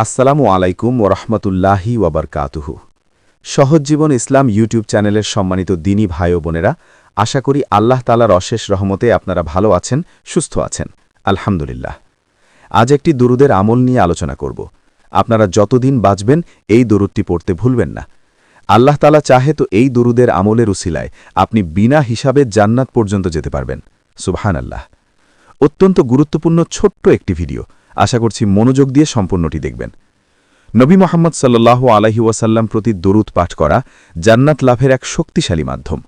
আসসালামু আলাইকুম ওরহমতুল্লাহি ওয়াবারকাতুহু। সহজ জীবন ইসলাম ইউটিউব চ্যানেলের সম্মানিত দিনী ভাই ও বোনেরা, আশা করি আল্লাহ তাআলার অশেষ রহমতে আপনারা ভালো আছেন, সুস্থ আছেন। আলহামদুলিল্লাহ। আজ একটি দুরুদের আমল নিয়ে আলোচনা করব। আপনারা যতদিন বাঁচবেন এই দুরুদটি পড়তে ভুলবেন না। আল্লাহ তাআলা চাহে তো এই দুরুদের আমলের উসিলায় আপনি বিনা হিসাবে জান্নাত পর্যন্ত যেতে পারবেন। সুবহানাল্লাহ। অত্যন্ত গুরুত্বপূর্ণ ছোট্ট একটি ভিডিও, আশা করছি মনোযোগ দিয়ে সম্পূর্ণটি দেখবেন। নবী মুহাম্মদ সাল্লাল্লাহু আলাইহি ওয়াসাল্লাম প্রতি দরুদ পাঠ করা জান্নাত লাভের এক শক্তিশালী মাধ্যম।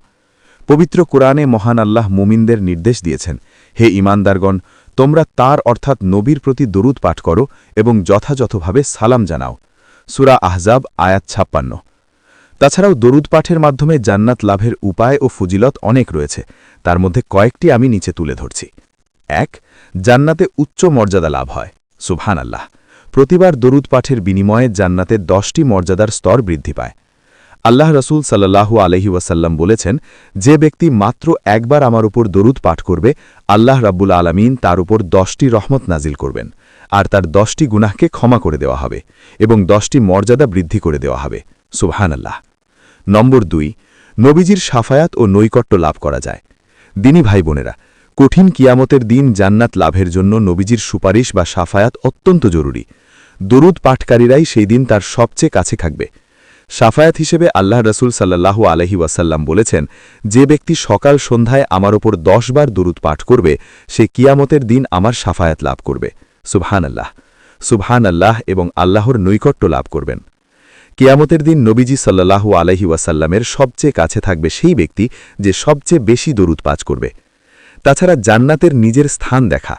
পবিত্র কোরআনে মহান আল্লাহ মুমিনদের নির্দেশ দিয়েছেন, হে ঈমানদারগণ, তোমরা তার অর্থাৎ নবীর প্রতি দরুদ পাঠ করো এবং যথাযথভাবে সালাম জানাও। সূরা আহজাব আয়াত 56। তাছাড়াও দরুদ পাঠের মাধ্যমে জান্নাত লাভের উপায় ও ফজিলত অনেক রয়েছে, তার মধ্যে কয়েকটি আমি নিচে তুলে ধরছি। ১. জান্নাতে উচ্চ মর্যাদা লাভ হয়। সুবহানাল্লাহ। প্রতিবার দরুদ পাঠের বিনিময়ে জান্নাতে 10টি মর্যাদার স্তর বৃদ্ধি পায়। আল্লাহ রসুল সাল্লাল্লাহু আলাইহি ওয়াসাল্লাম বলেছেন, যে ব্যক্তি মাত্র একবার আমার উপর দরুদ পাঠ করবে, আল্লাহ রাব্বুল আলামিন তার উপর 10টি রহমত নাজিল করবেন, আর তার 10টি গুনাহকে ক্ষমা করে দেওয়া হবে এবং 10টি মর্যাদা বৃদ্ধি করে দেওয়া হবে। সুবহানাল্লাহ। নম্বর 2. নবীজির শাফায়াত ও নৈকট্য লাভ করা যায়। দিনী ভাই বোনেরা, কঠিন কিয়ামতের দিন জান্নাত লাভের জন্য নবীজির সুপারিশ বা শাফায়াত অত্যন্ত জরুরি। দরুদ পাঠকারীরাই সেই দিন তার সবচেয়ে কাছে থাকবে। শাফায়াত হিসেবে আল্লাহ রসুল সাল্লাল্লাহু আলাইহি ওয়াসাল্লাম বলেছেন, যে ব্যক্তি সকাল সন্ধ্যায় আমার ওপর 10 বার দরুদ পাঠ করবে, সে কিয়ামতের দিন আমার শাফায়াত লাভ করবে। সুবহানাল্লাহ। সুবহানাল্লাহ এবং আল্লাহর নৈকট্য লাভ করবেন। কিয়ামতের দিন নবীজি সাল্লাল্লাহু আলাইহি ওয়াসাল্লামের সবচেয়ে কাছে থাকবে সেই ব্যক্তি যে সবচেয়ে বেশি দরুদ পাঠ করবে। তাছাড়া জান্নাতের নিজের স্থান দেখা।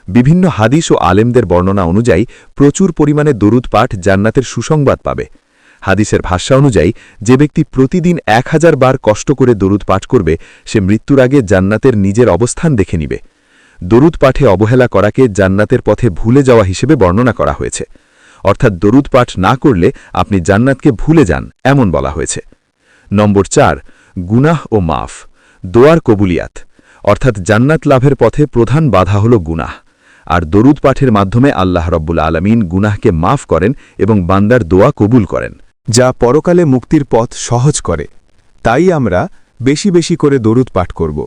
বিভিন্ন হাদিস ও আলেমদের বর্ণনা অনুযায়ী প্রচুর পরিমাণে দরুদ পাঠ জান্নাতের সুসংবাদ পাবে। হাদিসের ভাষ্য অনুযায়ী যে ব্যক্তি প্রতিদিন 1000 বার কষ্ট করে দরুদ পাঠ করবে, সে মৃত্যুর আগে জান্নাতের নিজের অবস্থান দেখে নিবে। দরুদ পাঠে অবহেলা করাকে জান্নাতের পথে ভুলে যাওয়া হিসেবে বর্ণনা করা হয়েছে, অর্থাৎ দরুদ পাঠ না করলে আপনি জান্নাতকে ভুলে যান, এমন বলা হয়েছে। নম্বর 4. গুনাহ ও মাফ, দোয়ার কবুলিয়াত, অর্থাৎ জান্নাত লাভের পথে প্রধান বাধা হল গুনাহ, আর দরুদ পাঠের মাধ্যমে আল্লাহ রব্বুল আলামিন গুনাহকে মাফ করেন এবং বান্দার দোয়া কবুল করেন, যা পরকালে মুক্তির পথ সহজ করে। তাই আমরা বেশি বেশি করে দরুদ পাঠ করব।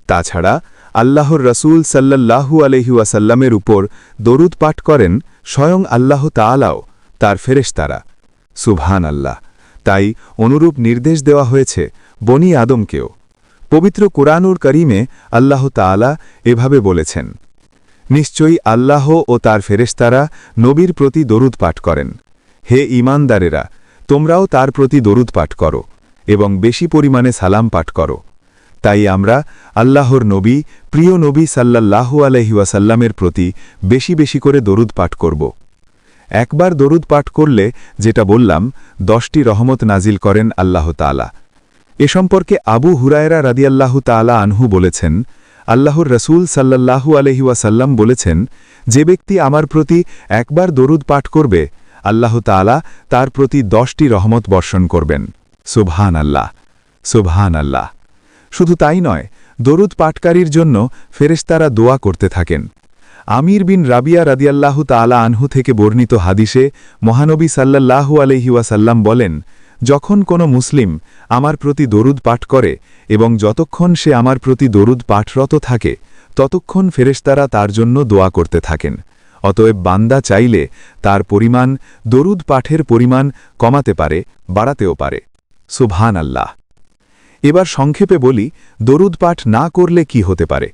তাছাড়া আল্লাহর রসুল সাল্লাল্লাহু আলাইহি ওয়াসাল্লামের উপর দরুদ পাঠ করেন স্বয়ং আল্লাহ তাআলাও, তার ফেরেশতারা। সুবহানাল্লাহ। তাই অনুরূপ নির্দেশ দেওয়া হয়েছে বনি আদমকেও। পবিত্র কুরআনুল কারীমে আল্লাহ তাআলা এভাবে বলেছেন, নিশ্চয়ই আল্লাহ ও তার ফেরেশতারা নবীর প্রতি দরুদ পাঠ করেন। হে ঈমানদারেরা, তোমরাও তার প্রতি দরুদ পাঠ করো এবং বেশি পরিমাণে সালাম পাঠ করো। তাই আমরা আল্লাহর নবী, প্রিয় নবী সাল্লাল্লাহু আলাইহি ওয়াসাল্লামের প্রতি বেশি বেশি করে দরুদ পাঠ করব। একবার দরুদ পাঠ করলে, যেটা বললাম, 10টি রহমত নাজিল করেন আল্লাহ তাআলা। এ সম্পর্কে আবু হুরায়রা রাদিয়াল্লাহু তাআলা আনহু বলেছেন, আল্লাহর রসুল সাল্লাল্লাহু আলাইহি ওয়াসাল্লাম বলেছেন, যে ব্যক্তি আমার প্রতি একবার দরুদ পাঠ করবে, আল্লাহ তাআলা তার প্রতি 10টি রহমত বর্ষণ করবেন। সুবহানাল্লাহ। সুবহানাল্লাহ। শুধু তাই নয়, দরুদ পাঠকারীর জন্য ফেরেশতারা দোয়া করতে থাকেন। আমির বিন রাবিয়া রাদিয়াল্লাহু তাআলা আনহু থেকে বর্ণিত হাদিসে মহানবী সাল্লাল্লাহু আলাইহি ওয়াসাল্লাম বলেন, যখন কোনো মুসলিম আমার প্রতি দরুদ পাঠ করে এবং যতক্ষণ সে আমার প্রতি দরুদ পাঠরত থাকে, ততক্ষণ ফেরেশতারা তার জন্য দোয়া করতে থাকেন। অতএব বান্দা চাইলে তার পরিমাণ, দরুদ পাঠের পরিমাণ কমাতে পারে, বাড়াতেও পারে। সুবহানাল্লাহ। এবার সংক্ষেপে বলি, দরুদ পাঠ না করলে কি হতে পারে।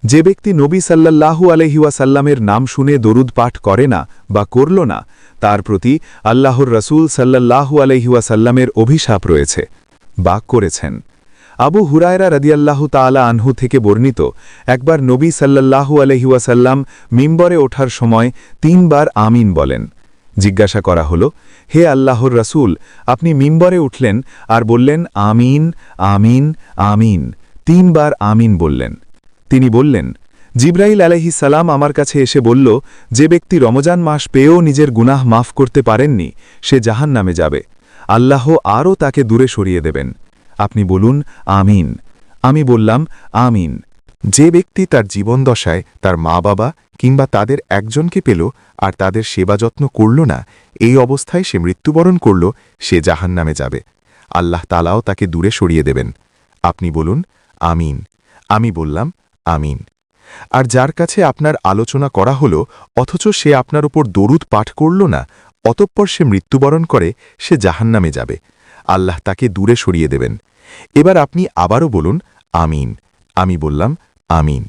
যে ব্যক্তি নবী সাল্লাল্লাহু আলাইহি ওয়াসাল্লামের নাম শুনে দরুদ পাঠ করে না বা করল না, তার প্রতি আল্লাহর রসুল সাল্লাল্লাহু আলাইহি ওয়াসাল্লামের অভিশাপ রয়েছে বা করেছেন। আবু হুরায়রা রাদিয়াল্লাহু তাআলা আনহু থেকে বর্ণিত, একবার নবী সাল্লাল্লাহু আলাইহি ওয়াসাল্লাম মিম্বরে ওঠার সময় 3 বার আমিন বলেন। জিজ্ঞাসা করা হল, হে আল্লাহর রসুল, আপনি মিম্বরে উঠলেন আর বললেন আমিন আমিন আমিন, 3 বার আমিন বললেন। তিনি বললেন, জিবরাইল আলাইহিস সালাম আমার কাছে এসে বলল, যে ব্যক্তি রমজান মাস পেয়েও নিজের গুনাহ মাফ করতে পারেননি, সে জাহান্নামে যাবে। আল্লাহ আরও তাকে দূরে সরিয়ে দেবেন। আপনি বলুন আমিন। আমি বললাম আমিন। যে ব্যক্তি তার জীবনদশায় তার মা বাবা কিংবা তাদের একজনকে পেল আর তাদের সেবা যত্ন করল না, এই অবস্থায় সে মৃত্যুবরণ করল, সে জাহান্নামে যাবে। আল্লাহ তাআলাও তাকে দূরে সরিয়ে দেবেন। আপনি বলুন আমিন। আমি বললাম আমিন। আর যার কাছে আপনার আলোচনা করা হলো অথচ সে আপনার উপর দরুদ পাঠ করল না, অতঃপর সে মৃত্যুবরণ করে, সে জাহান্নামে যাবে। আল্লাহ তাকে দূরে সরিয়ে দেবেন। এবার আপনি আবারও বলুন আমিন। আমি বললাম আমিন।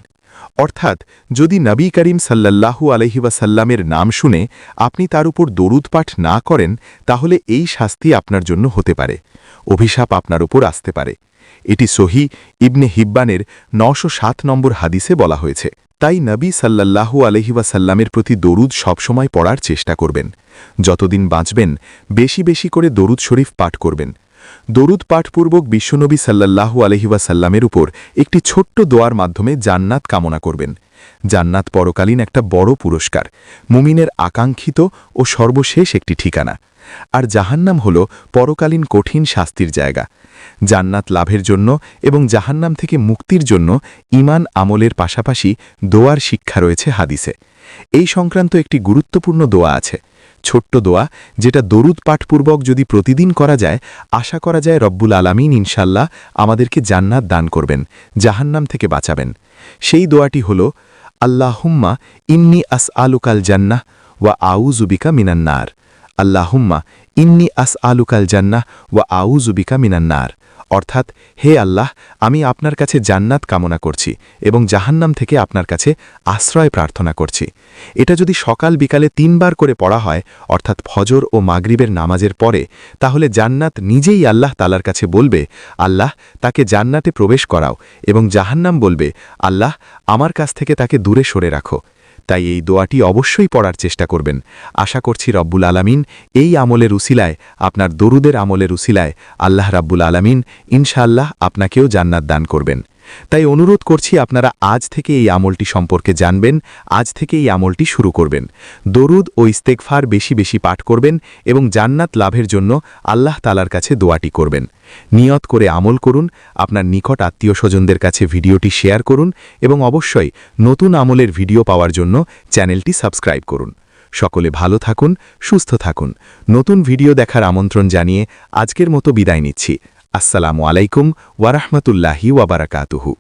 অর্থাৎ যদি নবী করিম সাল্লাল্লাহু আলাইহি ওয়াসাল্লামের নাম শুনে আপনি তার উপর দরুদ পাঠ না করেন, তাহলে এই শাস্তি আপনার জন্য হতে পারে, অভিশাপ আপনার উপর আসতে পারে। এটি সহিহ ইবনে হিব্বানের ৯০৭ নম্বর হাদিসে বলা হয়েছে। তাই নবী সাল্লাল্লাহু আলাইহি ওয়াসাল্লামের প্রতি দরুদ সবসময় পড়ার চেষ্টা করবেন। যতদিন বাঁচবেন বেশি বেশি করে দরুদ শরীফ পাঠ করবেন। দরুদ পাঠপূর্বক বিশ্বনবী সাল্লাল্লাহু আলাইহি ওয়াসাল্লামের উপর একটি ছোট্ট দোয়ার মাধ্যমে জান্নাত কামনা করবেন। জান্নাত পরকালীন একটা বড় পুরস্কার, মুমিনের আকাঙ্ক্ষিত ও সর্বশেষ একটি ঠিকানা। আর জাহান্নাম হল পরকালীন কঠিন শাস্তির জায়গা। জান্নাত লাভের জন্য এবং জাহান্নাম থেকে মুক্তির জন্য ঈমান আমলের পাশাপাশি দোয়ার শিক্ষা রয়েছে হাদিসে। এই সংক্রান্ত একটি গুরুত্বপূর্ণ দোয়া আছে, ছোট্ট দোয়া, যেটা দরুদ পাঠপূর্বক যদি প্রতিদিন করা যায়, আশা করা যায় রব্বুল আলামিন ইনশাল্লাহ আমাদেরকে জান্নাত দান করবেন, জাহান্নাম থেকে বাঁচাবেন। সেই দোয়াটি হল আল্লাহুম্মা ইন্নি আসআলুকাল জান্নাহ ওয়া আউযু বিকা মিনান নার। আল্লাহুম্মা ইন্নি আসআলুকাল জান্নাহ ওয়া আউযু বিকা মিনান নার। অর্থাৎ, হে আল্লাহ, আমি আপনার কাছে জান্নাত কামনা করছি এবং জাহান্নাম থেকে আপনার কাছে আশ্রয় প্রার্থনা করছি। এটা যদি সকাল বিকালে ৩ বার করে পড়া হয়, অর্থাৎ ফজর ও মাগরিবের নামাজের পরে, তাহলে জান্নাত নিজেই আল্লাহ তাআলার কাছে বলবে, আল্লাহ তাকে জান্নাতে প্রবেশ করাও, এবং জাহান্নাম বলবে, আল্লাহ আমার কাছ থেকে তাকে দূরে সরে রাখো। তাই এই দোয়াটি অবশ্যই পড়ার চেষ্টা করবেন। আশা করছি রব্বুল আলামিন এই আমলের উসিলায়, আপনার দরুদের আমলের উসিলায় আল্লাহ রাব্বুল আলামিন ইনশাআল্লাহ আপনাকেও জান্নাত দান করবেন। তাই অনুরোধ করছি আপনারা আজ থেকে এই আমলটি সম্পর্কে জানবেন, আজ থেকে এই আমলটি শুরু করবেন। দরুদ ও ইস্তেগফার বেশি বেশি পাঠ করবেন এবং জান্নাত লাভের জন্য আল্লাহ তাআলার কাছে দোয়াটি করবেন। নিয়ত করে আমল করুন, আপনার নিকট আত্মীয় স্বজনদের কাছে ভিডিওটি শেয়ার করুন এবং অবশ্যই নতুন আমলের ভিডিও পাওয়ার জন্য চ্যানেলটি সাবস্ক্রাইব করুন। সকলে ভালো থাকুন, সুস্থ থাকুন। নতুন ভিডিও দেখার আমন্ত্রণ জানিয়ে আজকের মতো বিদায় নিচ্ছি। আসসালামু আলাইকুম ওয়া রাহমাতুল্লাহি ওয়া বারাকাতুহু।